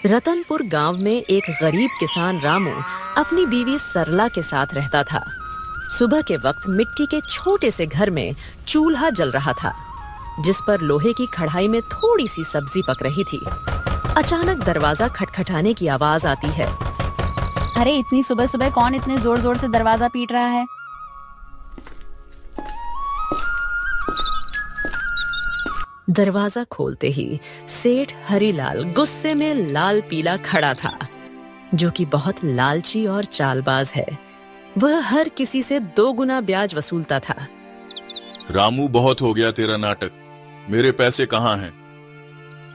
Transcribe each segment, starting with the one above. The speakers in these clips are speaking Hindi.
रतनपुर गांव में एक गरीब किसान रामू अपनी बीवी सरला के साथ रहता था। सुबह के वक्त मिट्टी के छोटे से घर में चूल्हा जल रहा था, जिस पर लोहे की कढ़ाई में थोड़ी सी सब्जी पक रही थी। अचानक दरवाजा खटखटाने की आवाज आती है। अरे इतनी सुबह सुबह कौन इतने जोर जोर से दरवाजा पीट रहा है? दरवाजा खोलते ही सेठ हरीलाल गुस्से में लाल पीला खड़ा था, जो कि बहुत लालची और चालबाज है। वह हर किसी से 2 गुना ब्याज वसूलता था। रामू, बहुत हो गया तेरा नाटक। मेरे पैसे कहाँ हैं?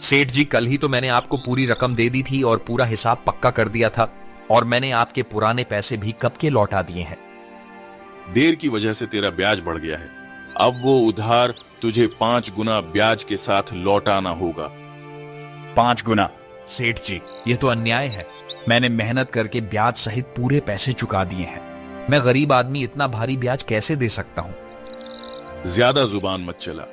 सेठ जी, कल ही तो मैंने आपको पूरी रकम दे दी थी और पूरा हिसाब पक्का कर दिया था, और मैंने आपके पुराने पैसे भी कब के लौटा दिए हैं। देर की वजह से तेरा ब्याज बढ़ गया है। अब वो उधार तुझे 5 गुना ब्याज के साथ लौटाना होगा। 5 गुना? सेठ जी, ये तो अन्याय है। मैंने मेहनत करके ब्याज सहित पूरे पैसे चुका दिए हैं। मैं गरीब आदमी इतना भारी ब्याज कैसे दे सकता हूँ? ज्यादा जुबान मत चला।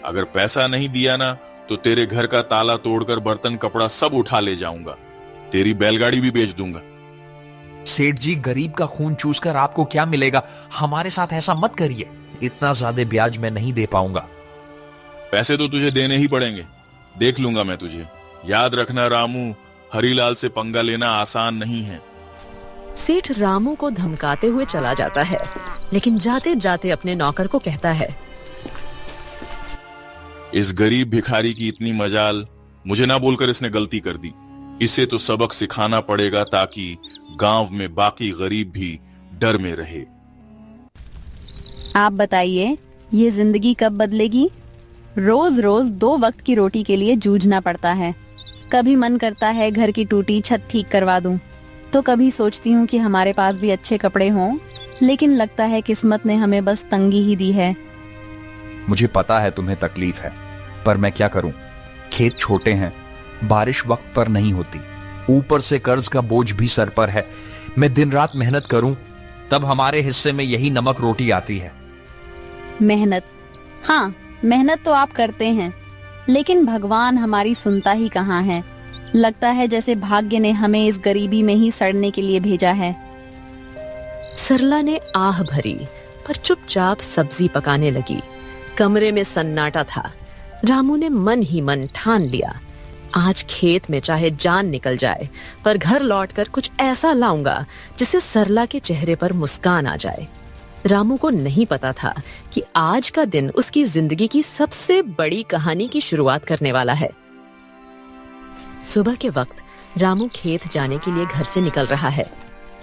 अगर पैसा नहीं दिया ना तो तेरे घर का ताला तोड़कर बर्तन कपड़ा सब उठा ले जाऊंगा। तेरी बैलगाड़ी भी बेच दूंगा। सेठ जी, गरीब का खून चूसकर आपको क्या मिलेगा? हमारे साथ ऐसा मत करिए। इतना ज्यादा ब्याज मैं नहीं दे पाऊंगा। पैसे तो तुझे देने ही पड़ेंगे। देख लूंगा मैं तुझे। याद रखना रामू, हरीलाल से पंगा लेना आसान नहीं है। सेठ रामू को धमकाते हुए चला जाता है, लेकिन जाते जाते अपने नौकर को कहता है, इस गरीब भिखारी की इतनी मजाल, मुझे ना बोलकर इसने गलती कर दी। इसे तो सबक सिखाना पड़ेगा ताकि गांव में बाकी गरीब भी डर में रहे। आप बताइए, ये जिंदगी कब बदलेगी? रोज रोज 2 वक्त की रोटी के लिए जूझना पड़ता है। कभी मन करता है घर की टूटी छत ठीक करवा दूं, तो कभी सोचती हूँ कि हमारे पास भी अच्छे कपड़े हों, लेकिन लगता है किस्मत ने हमें बस तंगी ही दी है। मुझे पता है तुम्हें तकलीफ है, पर मैं क्या करूं? खेत छोटे हैं, बारिश वक्त पर नहीं होती, ऊपर से कर्ज का बोझ भी सर पर है। मैं दिन रात मेहनत करूं तब हमारे हिस्से में यही नमक रोटी आती है। मेहनत? हाँ, मेहनत तो आप करते हैं, लेकिन भगवान हमारी सुनता ही कहाँ है। लगता है जैसे भाग्य ने हमें इस गरीबी में ही सड़ने के लिए भेजा है। सरला ने आह भरी, पर चुपचाप सब्जी पकाने लगी। कमरे में सन्नाटा था। रामू ने मन ही मन ठान लिया, आज खेत में चाहे जान निकल जाए, पर घर लौटकर कुछ ऐसा लाऊंगा जिससे सरला के चेहरे पर मुस्कान आ जाए। रामू को नहीं पता था कि आज का दिन उसकी जिंदगी की सबसे बड़ी कहानी की शुरुआत करने वाला है। सुबह के वक्त रामू खेत जाने के लिए घर से निकल रहा है।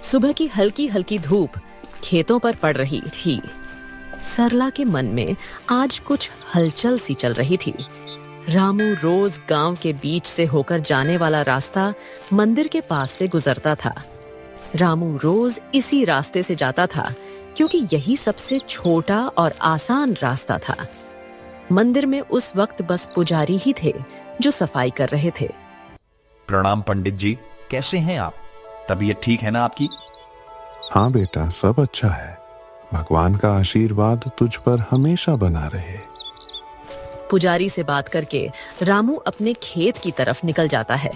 सुबह की हल्की हल्की धूप खेतों पर पड़ रही थी। सरला के मन में आज कुछ हलचल सी चल रही थी। रामू रोज गांव के बीच से होकर जाने वाला रास्ता मंदिर के पास से गुजरता था। रामू रोज इसी रास्ते से जाता था, क्योंकि यही सबसे छोटा और आसान रास्ता था। मंदिर में उस वक्त बस पुजारी ही थे जो सफाई कर रहे थे। प्रणाम पंडित जी, कैसे हैं आप? तबीयत ठीक है ना आपकी? हाँ बेटा, सब अच्छा है। भगवान का आशीर्वाद तुझ पर हमेशा बना रहे। पुजारी से बात करके रामू अपने खेत की तरफ निकल जाता है।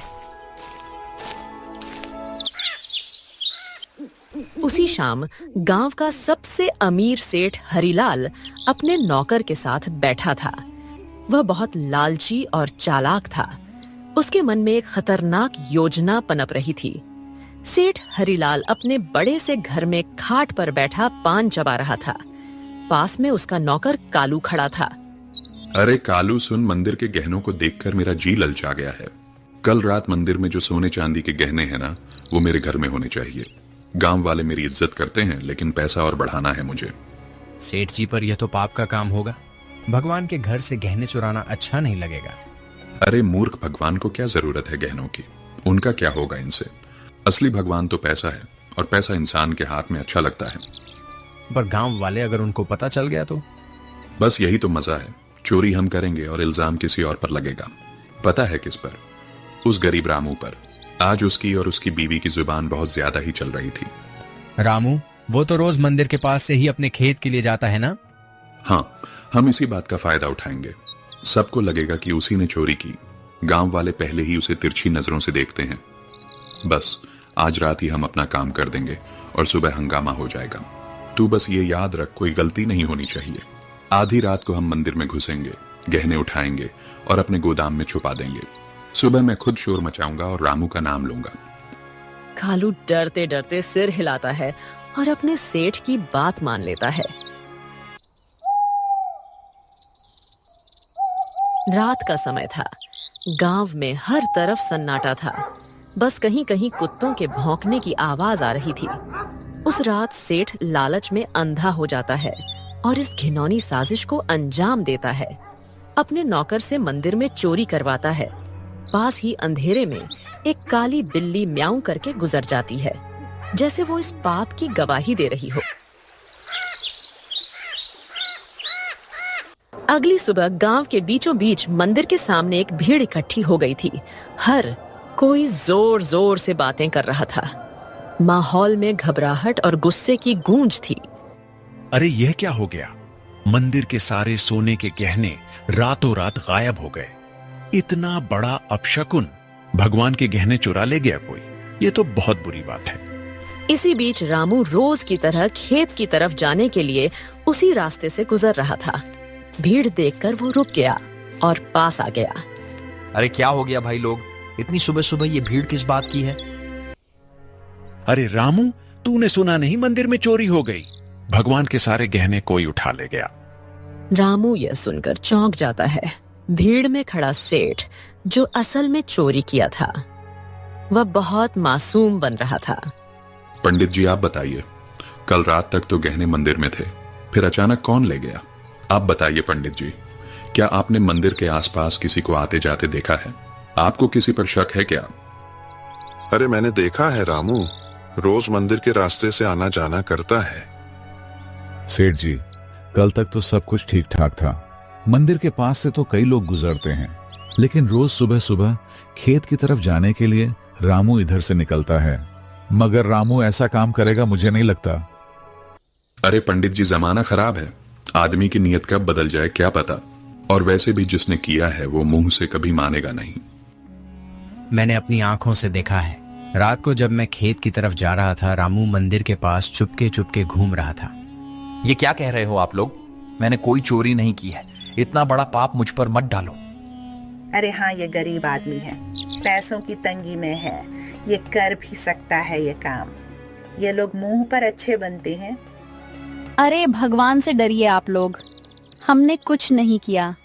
उसी शाम गांव का सबसे अमीर सेठ हरीलाल अपने नौकर के साथ बैठा था। वह बहुत लालची और चालाक था। उसके मन में एक खतरनाक योजना पनप रही थी। सेठ हरीलाल अपने बड़े से घर में खाट पर बैठा पान चबा रहा था। पास में उसका नौकर कालू खड़ा था। अरे कालू सुन, मंदिर के गहनों को देखकर मेरा जी ललचा गया है। कल रात मंदिर में जो सोने चांदी के गहने हैं ना, वो मेरे घर में होने चाहिए। गांव वाले मेरी इज्जत करते हैं, लेकिन पैसा और बढ़ाना है मुझे। सेठ जी, पर यह तो पाप का काम होगा। भगवान के घर से गहने चुराना अच्छा नहीं लगेगा। अरे मूर्ख, भगवान को क्या जरूरत है गहनों की? उनका क्या होगा इनसे? असली भगवान तो पैसा है, और पैसा इंसान के हाथ में अच्छा लगता है। पर गांव वाले अगर उनको पता चल गया तो? बस यही तो मजा है। चोरी हम करेंगे और इल्जाम किसी और पर लगेगा। पता है किस पर? उस गरीब रामू पर। आज उसकी और उसकी बीवी की जुबान बहुत ज्यादा ही चल रही थी। रामू, वो तो रोज मंदिर के पास से ही अपने खेत के लिए जाता है ना? हाँ, हम इसी बात का फायदा उठाएंगे। सबको लगेगा कि उसी ने चोरी की। गांव वाले पहले ही उसे तिरछी नजरों से देखते हैं। बस आज रात ही हम अपना काम कर देंगे और सुबह हंगामा हो जाएगा। तू बस ये याद रख, कोई गलती नहीं होनी चाहिए। आधी रात को हम मंदिर में घुसेंगे, गहने उठाएंगे और अपने गोदाम में छुपा देंगे। सुबह मैं खुद शोर मचाऊंगा और रामू का नाम लूंगा। कालू डरते डरते सिर हिलाता है और अपने सेठ की बात मान लेता है। रात का समय था। गांव में हर तरफ सन्नाटा था। बस कहीं कहीं कुत्तों के भौंकने की आवाज आ रही थी। उस रात सेठ लालच में अंधा हो जाता है और इस घिनौनी साजिश को अंजाम देता है। अपने नौकर से मंदिर में चोरी करवाता है। पास ही अंधेरे में एक काली बिल्ली म्याऊं करके गुजर जाती है, जैसे वो इस पाप की गवाही दे रही हो। अगली सुबह गांव के बीचों बीच मंदिर के सामने एक भीड़ इकट्ठी हो गई थी। हर कोई जोर जोर से बातें कर रहा था। माहौल में घबराहट और गुस्से की गूंज थी। अरे यह क्या हो गया? मंदिर के सारे सोने के गहने रातों रात गायब हो गए। इतना बड़ा अपशकुन, भगवान के गहने चुरा ले गया कोई। ये तो बहुत बुरी बात है। इसी बीच रामू रोज की तरह खेत की तरफ जाने के लिए उसी रास्ते से गुजर रहा था। भीड़ देखकर वो रुक गया और पास आ गया। अरे क्या हो गया भाई लोग, इतनी सुबह सुबह ये भीड़ किस बात की है? अरे रामू, तूने सुना नहीं, मंदिर में चोरी हो गई। भगवान के सारे गहने कोई उठा ले गया। रामू यह सुनकर चौंक जाता है। भीड़ में खड़ा सेठ, जो असल में चोरी किया था, वह बहुत मासूम बन रहा था। पंडित जी आप बताइए, कल रात तक तो गहने मंदिर में थे, फिर अचानक कौन ले गया? आप बताइए पंडित जी, क्या आपने मंदिर के आसपास किसी को आते जाते देखा है? आपको किसी पर शक है क्या? अरे मैंने देखा है रामू, रोज मंदिर के रास्ते से आना जाना करता है। सेठ जी, कल तक तो सब कुछ ठीक ठाक था। मंदिर के पास से तो कई लोग गुजरते हैं, लेकिन रोज सुबह सुबह खेत की तरफ जाने के लिए रामू इधर से निकलता है। मगर रामू ऐसा काम करेगा मुझे नहीं लगता। अरे पंडित जी, जमाना खराब है, आदमी की नीयत कब बदल जाए क्या पता। और वैसे भी जिसने किया है वो मुंह से कभी मानेगा नहीं। मैंने अपनी आंखों से देखा है। रात को जब मैं खेत की तरफ जा रहा था, रामू मंदिर के पास चुपके चुपके घूम रहा था। ये क्या कह रहे हो आप लोग? मैंने कोई चोरी नहीं की है। इतना बड़ा पाप मुझ पर मत डालो। अरे हाँ, ये गरीब आदमी है, पैसों की तंगी में है, ये कर भी सकता है ये काम। ये लोग मुंह पर अच्छे बनते हैं। अरे भगवान से डरिए आप लोग, हमने कुछ नहीं किया।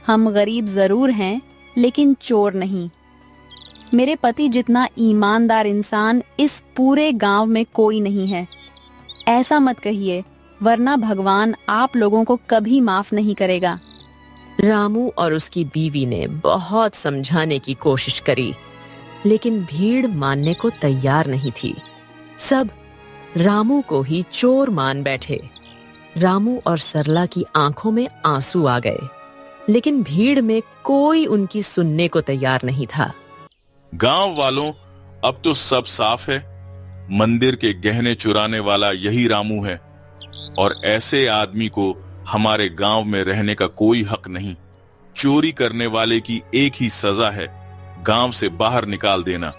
हम गरीब जरूर हैं, लेकिन चोर नहीं। मेरे पति जितना ईमानदार इंसान इस पूरे गांव में कोई नहीं है। ऐसा मत कहिए, वरना भगवान आप लोगों को कभी माफ नहीं करेगा। रामू और उसकी बीवी ने बहुत समझाने की कोशिश करी, लेकिन भीड़ मानने को तैयार नहीं थी। सब रामू को ही चोर मान बैठे। रामू और सरला की आंखों में आंसू आ गए, लेकिन भीड़ में कोई उनकी सुनने को तैयार नहीं था। गांव वालों, अब तो सब साफ है। मंदिर के गहने चुराने वाला यही रामू है और ऐसे आदमी को हमारे गांव में रहने का कोई हक नहीं। चोरी करने वाले की एक ही सजा है, गांव से बाहर निकाल देना।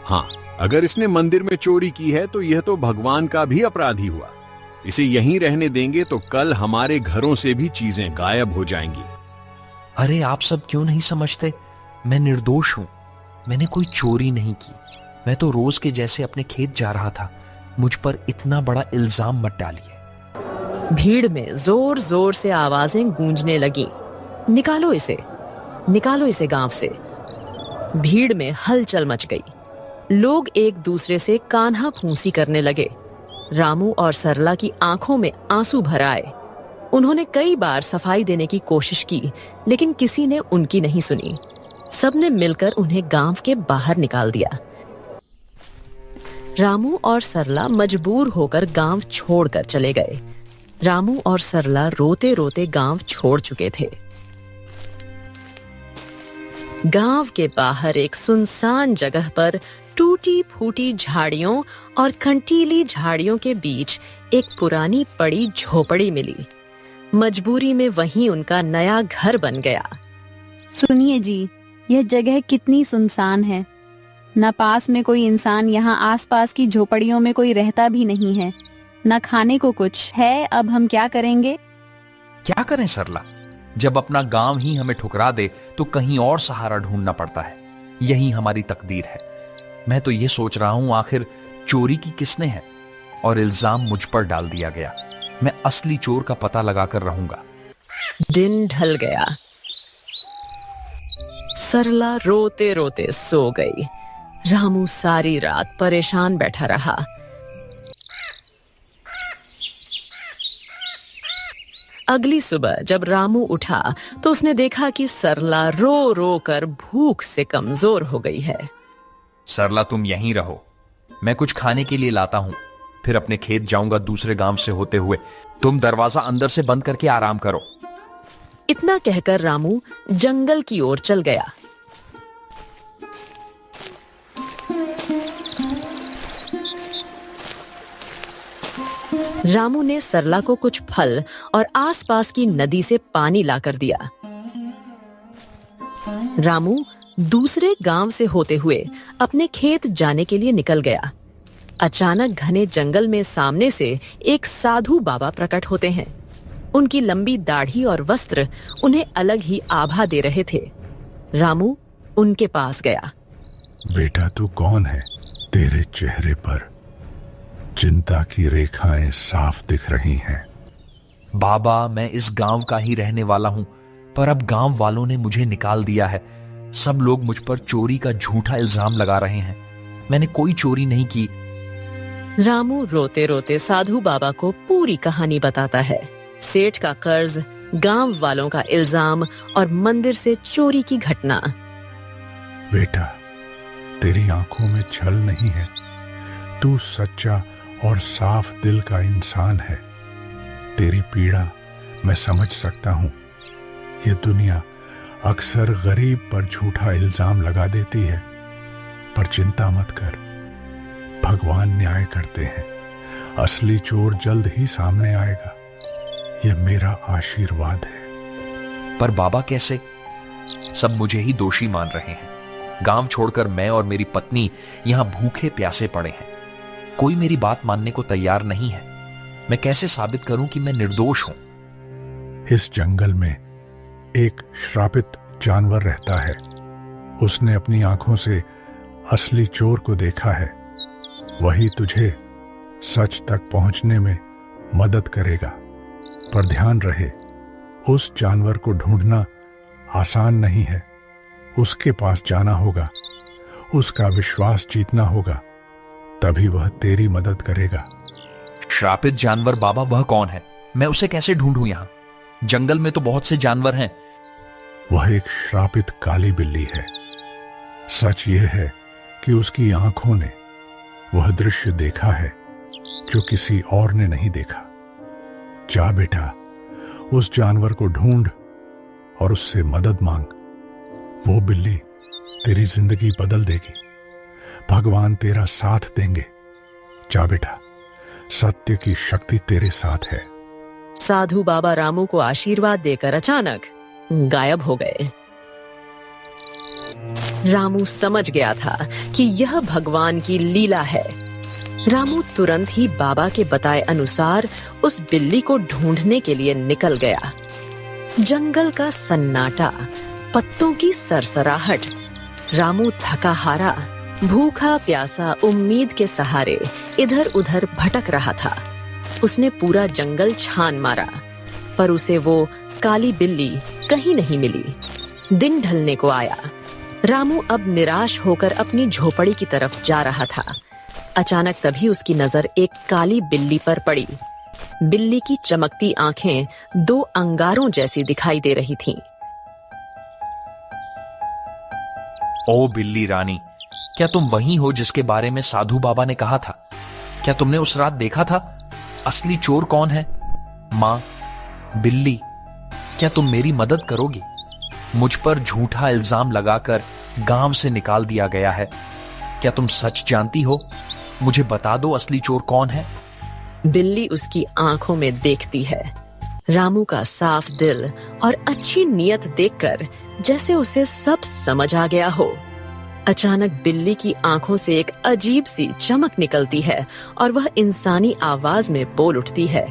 हाँ, अगर इसने मंदिर में चोरी की है तो यह तो भगवान का भी अपराधी हुआ। इसे यहीं रहने देंगे तो कल हमारे घरों से भी चीजें गायब हो जाएंगी। अरे आप सब क्यों नहीं समझते? मैं निर्दोष हूं। मैंने कोई चोरी नहीं की। मैं तो रोज के जैसे अपने खेत जा रहा था। मुझ पर इतना बड़ा इल्जाम मत डालिए। भीड़ में जोर जोर से आवाजें गूंजने लगी। निकालो इसे, निकालो इसे गांव से। भीड़ में हलचल मच गई। लोग एक दूसरे से कान्हा फूंसी करने लगे। रामू और सरला की आंखों में आंसू भर आए। उन्होंने कई बार सफाई देने की कोशिश की, लेकिन किसी ने उनकी नहीं सुनी। सबने मिलकर उन्हें गांव के बाहर निकाल दिया। रामू और सरला मजबूर होकर गांव छोड़कर चले गए। रामू और सरला रोते रोते गांव छोड़ चुके थे। गांव के बाहर एक सुनसान जगह पर टूटी फूटी झाड़ियों और कंटीली झाड़ियों के बीच एक पुरानी पड़ी झोपड़ी मिली। मजबूरी में वहीं उनका नया घर बन गया। सुनिए जी, यह जगह कितनी सुनसान है। न पास में कोई इंसान, यहाँ आसपास की झोपड़ियों में कोई रहता भी नहीं है। न खाने को कुछ है। अब हम क्या करेंगे? क्या करें सरला, जब अपना गांव ही हमें ठुकरा दे तो कहीं और सहारा ढूंढना पड़ता है। यही हमारी तकदीर है। मैं तो ये सोच रहा हूं, आखिर चोरी की किसने है और इल्जाम मुझ पर डाल दिया गया। मैं असली चोर का पता लगाकर रहूंगा। दिन ढल गया। सरला रोते रोते सो गई। रामू सारी रात परेशान बैठा रहा। अगली सुबह जब रामू उठा तो उसने देखा कि सरला रो रो कर भूख से कमजोर हो गई है। सरला, तुम यहीं रहो, मैं कुछ खाने के लिए लाता हूं, फिर अपने खेत जाऊंगा दूसरे गांव से होते हुए। तुम दरवाजा अंदर से बंद करके आराम करो। इतना कहकर रामू जंगल की ओर चल गया। रामू ने सरला को कुछ फल और आसपास की नदी से पानी लाकर दिया। रामू दूसरे गांव से होते हुए अपने खेत जाने के लिए निकल गया। अचानक घने जंगल में सामने से एक साधु बाबा प्रकट होते हैं। उनकी लंबी दाढ़ी और वस्त्र उन्हें अलग ही आभा दे रहे थे। रामू उनके पास गया। बेटा, तू कौन है? तेरे चेहरे पर चिंता की रेखाएं साफ दिख रही हैं। बाबा, मैं इस गांव का ही रहने वाला हूं, पर अब गांव वालों ने मुझे निकाल दिया है। सब लोग मुझ पर चोरी का झूठा इल्जाम लगा रहे हैं। मैंने कोई चोरी नहीं की। रामू रोते रोते साधु बाबा को पूरी कहानी बताता है। सेठ का कर्ज, गांव वालों का इल्जाम और मंदिर से चोरी की घटना। बेटा, तेरी आंखों में छल नहीं है। तू सच्चा और साफ दिल का इंसान है। तेरी पीड़ा मैं समझ सकता हूं। ये दुनिया अक्सर गरीब पर झूठा इल्जाम लगा देती है, पर चिंता मत कर, भगवान न्याय करते हैं। असली चोर जल्द ही सामने आएगा। ये मेरा आशीर्वाद है। पर बाबा कैसे? सब मुझे ही दोषी मान रहे हैं। गांव छोड़कर मैं और मेरी पत्नी यहां भूखे प्यासे पड़े हैं। कोई मेरी बात मानने को तैयार नहीं है। मैं कैसे साबित करूं कि मैं निर्दोष हूं? इस जंगल में एक श्रापित जानवर रहता है। उसने अपनी आंखों से असली चोर को देखा है। वही तुझे सच तक पहुंचने में मदद करेगा। पर ध्यान रहे, उस जानवर को ढूंढना आसान नहीं है। उसके पास जाना होगा, उसका विश्वास जीतना होगा, तभी वह तेरी मदद करेगा। श्रापित जानवर बाबा, वह कौन है? मैं उसे कैसे ढूंढूं? यहां जंगल में तो बहुत से जानवर हैं। वह एक श्रापित काली बिल्ली है। सच यह है कि उसकी आंखों ने वह दृश्य देखा है जो किसी और ने नहीं देखा। जा बेटा, उस जानवर को ढूंढ और उससे मदद मांग। वो बिल्ली तेरी जिंदगी बदल देगी। भगवान तेरा साथ देंगे। जा बेटा, सत्य की शक्ति तेरे साथ है। साधु बाबा रामू को आशीर्वाद देकर अचानक गायब हो गए। रामू समझ गया था कि यह भगवान की लीला है। रामू तुरंत ही बाबा के बताए अनुसार उस बिल्ली को ढूंढने के लिए निकल गया। जंगल का सन्नाटा, पत्तों की सरसराहट। रामू थका हारा, भूखा प्यासा, उम्मीद के सहारे इधर उधर भटक रहा था। उसने पूरा जंगल छान मारा, पर उसे वो काली बिल्ली कहीं नहीं मिली। दिन ढलने को आया। रामू अब निराश होकर अपनी झोपड़ी की तरफ जा रहा था। अचानक तभी उसकी नजर एक काली बिल्ली पर पड़ी। बिल्ली की चमकती आंखें दो अंगारों जैसी दिखाई दे रही थीं। ओ बिल्ली रानी, क्या तुम वही हो जिसके बारे में साधु बाबा ने कहा था? क्या तुमने उस रात देखा था? असली चोर कौन है? माँ, बिल्ली, क्या तुम मेरी मदद करोगी? मुझ पर झूठा इल्जाम लगाकर गांव से निकाल दिया गया है। क्या तुम सच जानती हो? मुझे बता दो, असली चोर कौन है? बिल्ली उसकी आंखों में देखती है। रामू का साफ दिल और अच्छी नीयत देखकर जैसे उसे सब समझ आ गया हो। अचानक बिल्ली की आंखों से एक अजीब सी चमक निकलती है और वह इंसानी आवाज में बोल उठती है।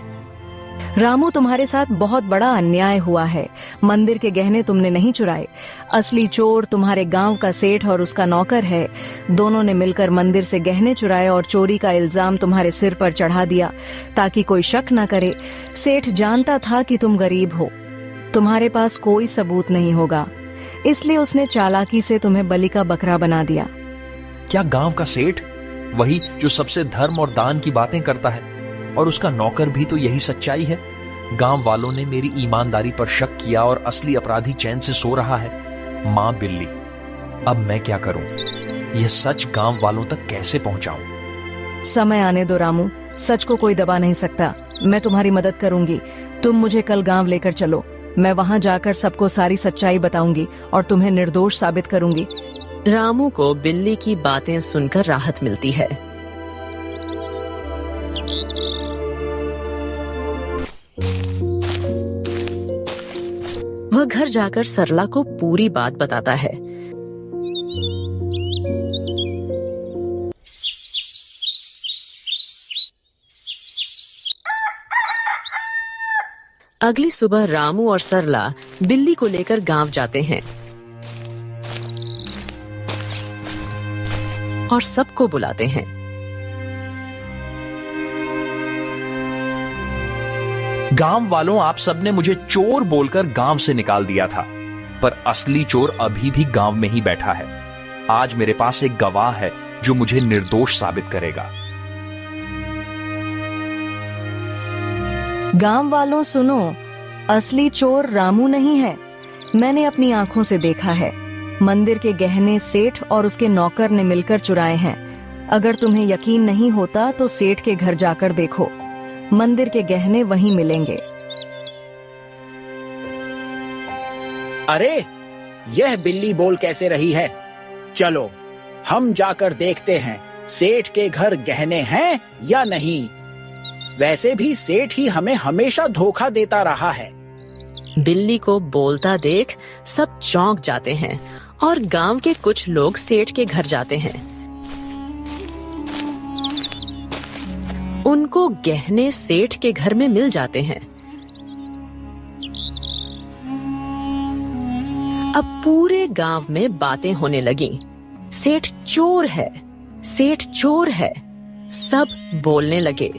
रामू, तुम्हारे साथ बहुत बड़ा अन्याय हुआ है। मंदिर के गहने तुमने नहीं चुराए। असली चोर तुम्हारे गांव का सेठ और उसका नौकर है। दोनों ने मिलकर मंदिर से गहने चुराए और चोरी का इल्जाम तुम्हारे सिर पर चढ़ा दिया ताकि कोई शक न करे। सेठ जानता था कि तुम गरीब हो, तुम्हारे पास कोई सबूत नहीं होगा, इसलिए उसने चालाकी से तुम्हें बलि का बकरा बना दिया। क्या गांव का सेठ, वही जो सबसे धर्म और दान की बातें करता है, और उसका नौकर भी तो यही सच्चाई है? गांव वालों ने मेरी ईमानदारी पर शक किया और असली अपराधी चैन से सो रहा है। मां बिल्ली, अब मैं क्या करूं? यह सच गांव वालों तक कैसे पहुंचाऊं? समय आने दो रामू, सच को कोई दबा नहीं सकता। मैं तुम्हारी मदद करूंगी। तुम मुझे कल गांव लेकर चलो। मैं वहां जाकर सबको सारी सच्चाई बताऊंगी और तुम्हें निर्दोष साबित करूंगी। रामू को बिल्ली की बातें सुनकर राहत मिलती है। वह घर जाकर सरला को पूरी बात बताता है। अगली सुबह रामू और सरला बिल्ली को लेकर गांव जाते हैं और सबको बुलाते हैं। गांव वालों, आप सबने मुझे चोर बोलकर गांव से निकाल दिया था, पर असली चोर अभी भी गांव में ही बैठा है। आज मेरे पास एक गवाह है जो मुझे निर्दोष साबित करेगा। गांव वालों सुनो, असली चोर रामू नहीं है। मैंने अपनी आंखों से देखा है। मंदिर के गहने सेठ और उसके नौकर ने मिलकर चुराए हैं। अगर तुम्हें यकीन नहीं होता तो सेठ के घर जाकर देखो, मंदिर के गहने वहीं मिलेंगे। अरे, यह बिल्ली बोल कैसे रही है? चलो हम जाकर देखते हैं सेठ के घर गहने हैं या नहीं। वैसे भी सेठ ही हमें हमेशा धोखा देता रहा है। बिल्ली को बोलता देख सब चौंक जाते हैं और गांव के कुछ लोग सेठ के घर जाते हैं। उनको गहने सेठ के घर में मिल जाते हैं। अब पूरे गांव में बातें होने लगी। सेठ चोर है, सेठ चोर है। सब बोलने लगे।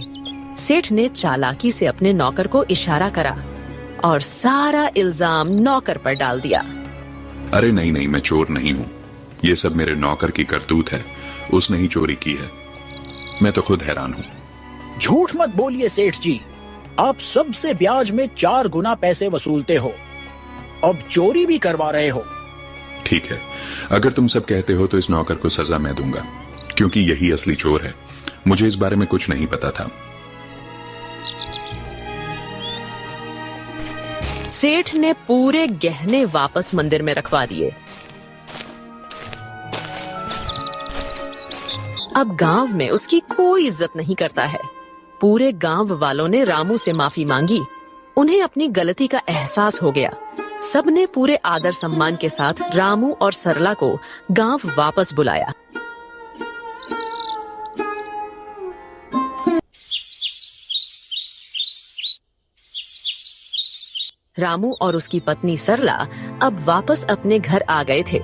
सेठ ने चालाकी से अपने नौकर को इशारा करा और सारा इल्जाम नौकर पर डाल दिया। अरे नहीं नहीं, मैं चोर नहीं हूँ। ये सब मेरे नौकर की करतूत है। उसने ही चोरी की है। मैं तो खुद हैरान हूँ। झूठ मत बोलिए सेठ जी, आप सबसे ब्याज में 4 गुना पैसे वसूलते हो, अब चोरी भी करवा रहे हो। ठीक है, अगर तुम सब कहते हो तो इस नौकर को सजा मैं दूंगा, क्योंकि यही असली चोर है। मुझे इस बारे में कुछ नहीं पता था। सेठ ने पूरे गहने वापस मंदिर में रखवा दिए। अब गांव में उसकी कोई इज्जत नहीं करता है। पूरे गांव वालों ने रामू से माफी मांगी। उन्हें अपनी गलती का एहसास हो गया। सबने पूरे आदर सम्मान के साथ रामू और सरला को गांव वापस बुलाया। रामू और उसकी पत्नी सरला अब वापस अपने घर आ गए थे।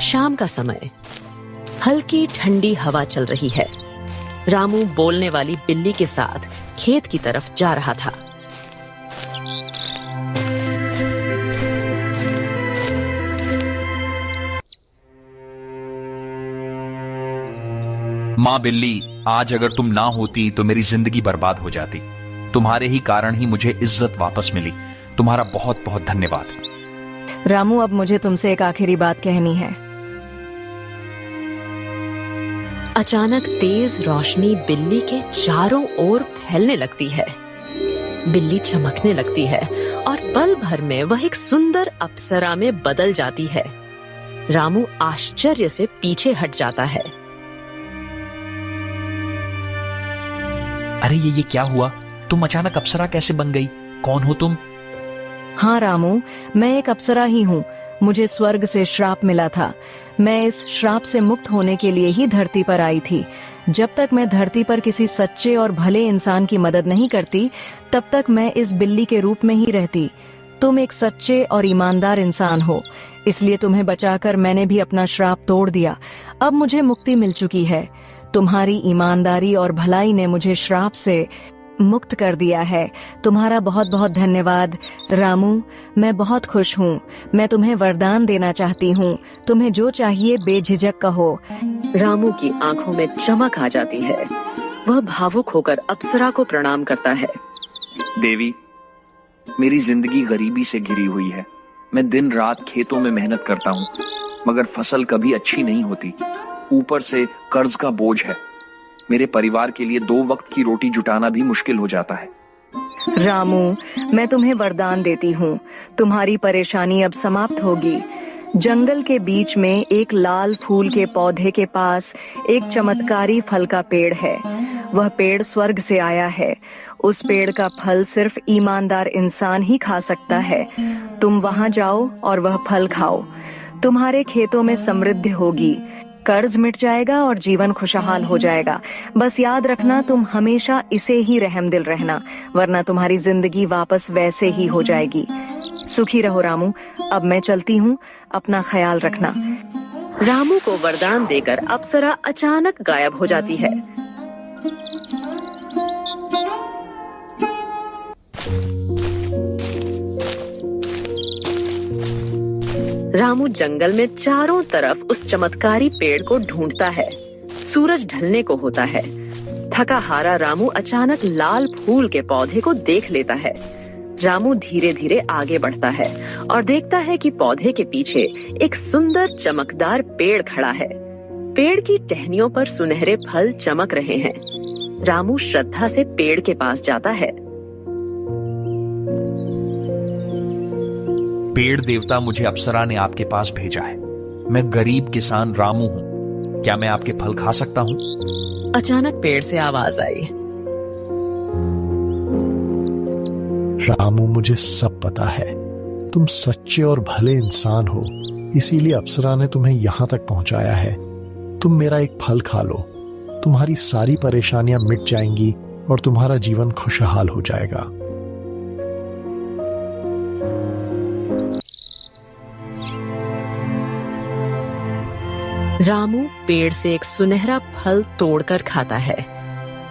शाम का समय, हल्की ठंडी हवा चल रही है। रामू बोलने वाली बिल्ली के साथ खेत की तरफ जा रहा था। मां बिल्ली, आज अगर तुम ना होती तो मेरी जिंदगी बर्बाद हो जाती। तुम्हारे ही कारण ही मुझे इज्जत वापस मिली। तुम्हारा बहुत बहुत धन्यवाद। रामू, अब मुझे तुमसे एक आखिरी बात कहनी है। अचानक तेज रोशनी बिल्ली के चारों ओर फैलने लगती है। बिल्ली चमकने लगती है और पल भर में वह एक सुंदर अप्सरा में बदल जाती है। रामू आश्चर्य से पीछे हट जाता है। अरे ये क्या हुआ? तुम अचानक अप्सरा कैसे बन गई? कौन हो तुम? हाँ रामू, मैं एक अप्सरा ही हूँ। मुझे स्वर्ग से श्राप मिला था। मैं इस श्राप से मुक्त होने के लिए ही धरती पर आई थी। जब तक मैं धरती पर किसी सच्चे और भले इंसान की मदद नहीं करती, तब तक मैं इस बिल्ली के रूप में ही रहती। तुम एक सच्चे और ईमानदार इंसान हो, इसलिए तुम्हें बचाकर मैंने भी अपना श्राप तोड़ दिया। अब मुझे मुक्ति मिल चुकी है। तुम्हारी ईमानदारी और भलाई ने मुझे श्राप से मुक्त कर दिया है। तुम्हारा बहुत बहुत धन्यवाद रामू। मैं बहुत खुश हूँ। मैं तुम्हें वरदान देना चाहती हूँ। तुम्हें जो चाहिए बेझिझक कहो। रामू की आंखों में चमक आ जाती है। वह भावुक होकर अप्सरा को प्रणाम करता है। देवी, मेरी जिंदगी गरीबी से घिरी हुई है। मैं दिन रात खेतों में मेहनत करता हूँ, मगर फसल कभी अच्छी नहीं होती। ऊपर से कर्ज का बोझ है। मेरे परिवार के लिए 2 वक्त की रोटी जुटाना भी मुश्किल हो जाता है। रामू, मैं तुम्हें वरदान देती हूँ। तुम्हारी परेशानी अब समाप्त होगी। जंगल के बीच में एक लाल फूल के पौधे के पास एक चमत्कारी फल का पेड़ है। वह पेड़ स्वर्ग से आया है। उस पेड़ का फल सिर्फ ईमानदार इंसान ही खा सकता है। तुम वहां जाओ और वह फल खाओ। तुम्हारे खेतों में समृद्धि होगी, कर्ज मिट जाएगा और जीवन खुशहाल हो जाएगा। बस याद रखना, तुम हमेशा इसे ही रहमदिल रहना, वरना तुम्हारी जिंदगी वापस वैसे ही हो जाएगी। सुखी रहो रामू। अब मैं चलती हूँ, अपना ख्याल रखना। रामू को वरदान देकर अप्सरा अचानक गायब हो जाती है। रामू जंगल में चारों तरफ उस चमत्कारी पेड़ को ढूंढता है। सूरज ढलने को होता है। थका हारा रामू अचानक लाल फूल के पौधे को देख लेता है। रामू धीरे धीरे आगे बढ़ता है और देखता है कि पौधे के पीछे एक सुंदर चमकदार पेड़ खड़ा है। पेड़ की टहनियों पर सुनहरे फल चमक रहे हैं। रामू श्रद्धा से पेड़ के पास जाता है। पेड़ देवता, मुझे अप्सरा ने आपके पास भेजा है। मैं गरीब किसान रामू हूँ। क्या मैं आपके फल खा सकता हूँ? अचानक पेड़ से आवाज आई। रामू, मुझे सब पता है। तुम सच्चे और भले इंसान हो, इसीलिए अप्सरा ने तुम्हें यहाँ तक पहुँचाया है। तुम मेरा एक फल खा लो, तुम्हारी सारी परेशानियां मिट जाएंगी और तुम्हारा जीवन खुशहाल हो जाएगा। रामू पेड़ से एक सुनहरा फल तोड़कर खाता है।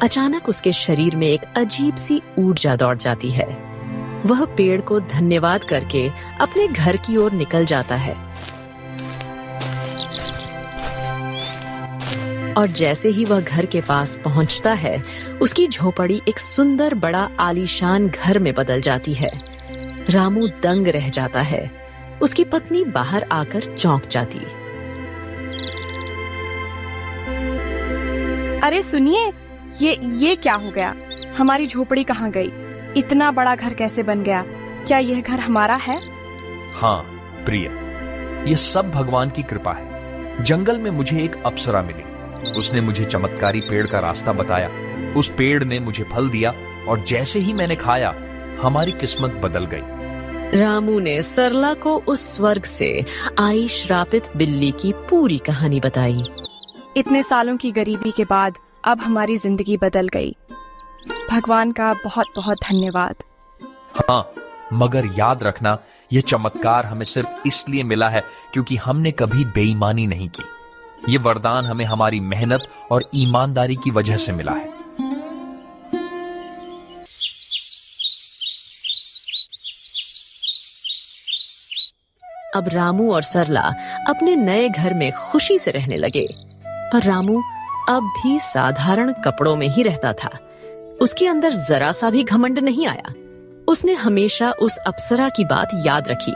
अचानक उसके शरीर में एक अजीब सी ऊर्जा दौड़ जाती है। वह पेड़ को धन्यवाद करके अपने घर की ओर निकल जाता है। और जैसे ही वह घर के पास पहुंचता है, उसकी झोपड़ी एक सुंदर बड़ा आलीशान घर में बदल जाती है। रामू दंग रह जाता है। उसकी पत्नी बाहर आकर चौंक जाती। अरे सुनिए, ये क्या हो गया? हमारी झोपड़ी कहाँ गई? इतना बड़ा घर कैसे बन गया? क्या यह घर हमारा है? हाँ प्रिय, ये सब भगवान की कृपा है। जंगल में मुझे एक अप्सरा मिली। उसने मुझे चमत्कारी पेड़ का रास्ता बताया। उस पेड़ ने मुझे फल दिया और जैसे ही मैंने खाया, हमारी किस्मत बदल गई। रामू ने सरला को उस स्वर्ग से आई श्रापित बिल्ली की पूरी कहानी बताई। इतने सालों की गरीबी के बाद अब हमारी जिंदगी बदल गई। भगवान का बहुत बहुत धन्यवाद। हाँ, मगर याद रखना, यह चमत्कार हमें सिर्फ इसलिए मिला है क्योंकि हमने कभी बेईमानी नहीं की। ये वरदान हमें हमारी मेहनत और ईमानदारी की वजह से मिला है। अब रामू और सरला अपने नए घर में खुशी से रहने लगे। पर रामू अब भी साधारण कपड़ों में ही रहता था। उसके अंदर जरा सा भी घमंड नहीं आया। उसने हमेशा उस अप्सरा की बात याद रखी।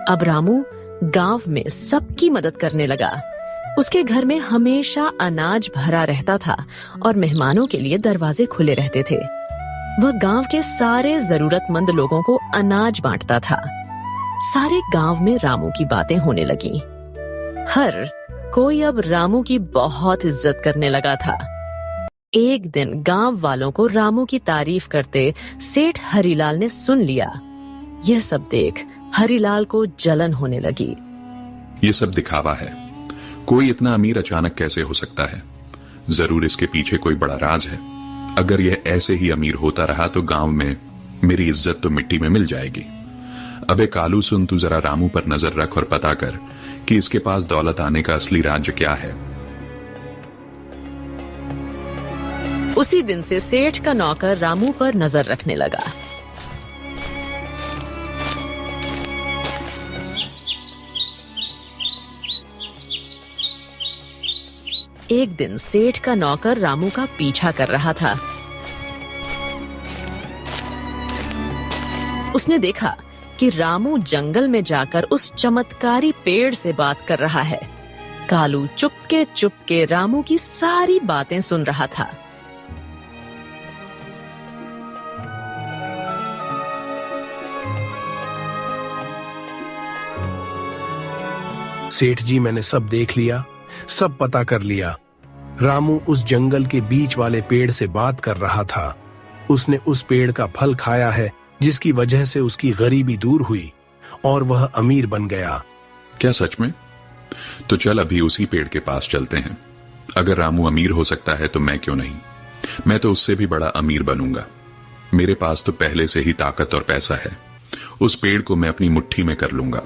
अब रामू गांव में सबकी मदद करने लगा। उसके घर में हमेशा अनाज भरा रहता था और मेहमानों के लिए दरवाजे खुले रहते थे। वह गांव के सारे जरूरतमंद लोगों को अनाज बांटता था। सारे गांव में रामू की बातें होने लगीं। हर कोई अब रामू की बहुत इज्जत करने लगा था। एक दिन गांव वालों को रामू की तारीफ करते सेठ हरिलाल ने सुन लिया। यह सब देख हरिलाल को जलन होने लगी। ये सब दिखावा है। कोई इतना अमीर अचानक कैसे हो सकता है? जरूर इसके पीछे कोई बड़ा राज है। अगर यह ऐसे ही अमीर होता रहा तो गांव में मेरी इज्जत तो मिट्टी में मिल जाएगी। अबे कालू सुन, तू जरा रामू पर नजर रख और पता कर कि इसके पास दौलत आने का असली राज्य क्या है। उसी दिन से सेठ का नौकर रामू पर नजर रखने लगा। एक दिन सेठ का नौकर रामू का पीछा कर रहा था। उसने देखा कि रामू जंगल में जाकर उस चमत्कारी पेड़ से बात कर रहा है। कालू चुपके चुपके रामू की सारी बातें सुन रहा था। सेठ जी, मैंने सब देख लिया, सब पता कर लिया। रामू उस जंगल के बीच वाले पेड़ से बात कर रहा था। उसने उस पेड़ का फल खाया है, जिसकी वजह से उसकी गरीबी दूर हुई और वह अमीर बन गया। क्या सच में? तो चल अभी उसी पेड़ के पास चलते हैं। अगर रामू अमीर हो सकता है तो मैं क्यों नहीं? मैं तो उससे भी बड़ा अमीर बनूंगा। मेरे पास तो पहले से ही ताकत और पैसा है। उस पेड़ को मैं अपनी मुट्ठी में कर लूंगा।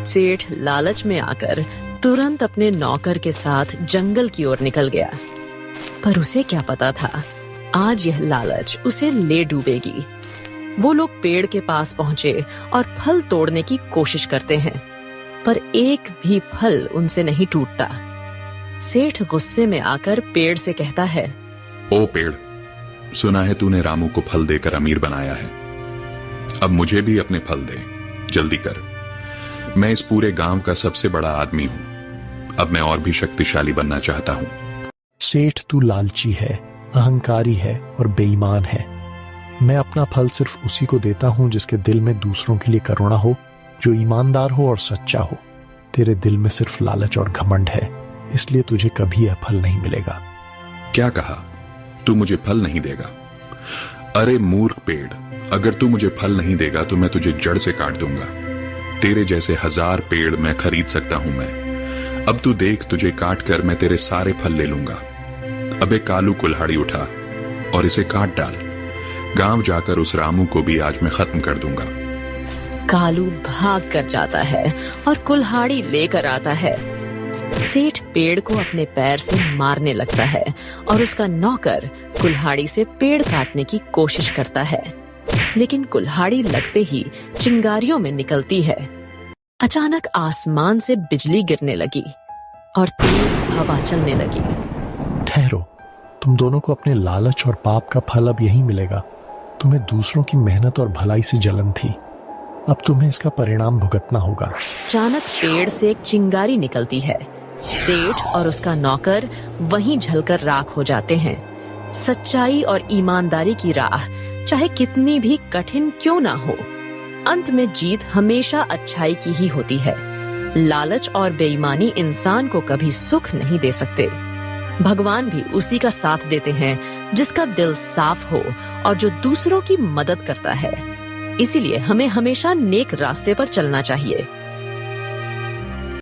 सेठ लालच में आकर तुरंत अपने नौकर के साथ जंगल की ओर निकल गया। पर उसे क्या पता था, आज यह लालच उसे ले डूबेगी। वो लोग पेड़ के पास पहुंचे और फल तोड़ने की कोशिश करते हैं, पर एक भी फल उनसे नहीं टूटता। सेठ गुस्से में आकर पेड़ से कहता है, ओ पेड़, सुना है तूने रामू को फल देकर अमीर बनाया है। अब मुझे भी अपने फल दे, जल्दी कर। मैं इस पूरे गांव का सबसे बड़ा आदमी हूं। अब मैं और भी शक्तिशाली बनना चाहता हूं। सेठ, तू लालची है, अहंकारी है और बेईमान है। मैं अपना फल सिर्फ उसी को देता हूं जिसके दिल में दूसरों के लिए करुणा हो, जो ईमानदार हो और सच्चा हो। तेरे दिल में सिर्फ लालच और घमंड है, इसलिए तुझे कभी यह फल नहीं मिलेगा। क्या कहा? तू मुझे फल नहीं देगा? अरे मूर्ख पेड़, अगर तू मुझे फल नहीं देगा तो मैं तुझे जड़ से काट दूंगा। तेरे जैसे 1000 पेड़ मैं खरीद सकता हूं मैं। अब तू देख, तुझे काट कर मैं तेरे सारे फल ले लूंगा। अबे कालू, कुल्हाड़ी उठा और इसे काट डाल। गांव जाकर उस रामू को भी आज मैं खत्म कर दूंगा। कालू भाग कर जाता है और कुल्हाड़ी लेकर आता है। सेठ पेड़ को अपने पैर से मारने लगता है और उसका नौकर कुल्हाड़ी से पेड़ काटने की कोशिश करता है, लेकिन कुल्हाड़ी लगते ही चिंगारियों में निकलती है। अचानक आसमान से बिजली गिरने लगी और तेज हवा चलने लगी। ठहरो, तुम दोनों को अपने लालच और पाप का फल अब यही मिलेगा। तुम्हें दूसरों की मेहनत और भलाई से जलन थी, अब तुम्हें इसका परिणाम भुगतना होगा। अचानक पेड़ से एक चिंगारी निकलती है। सेठ और उसका नौकर वहीं जलकर राख हो जाते हैं। सच्चाई और ईमानदारी की राह चाहे कितनी भी कठिन क्यों ना हो, अंत में जीत हमेशा अच्छाई की ही होती है। लालच और बेईमानी इंसान को कभी सुख नहीं दे सकते। भगवान भी उसी का साथ देते हैं जिसका दिल साफ हो और जो दूसरों की मदद करता है। इसीलिए हमें हमेशा नेक रास्ते पर चलना चाहिए।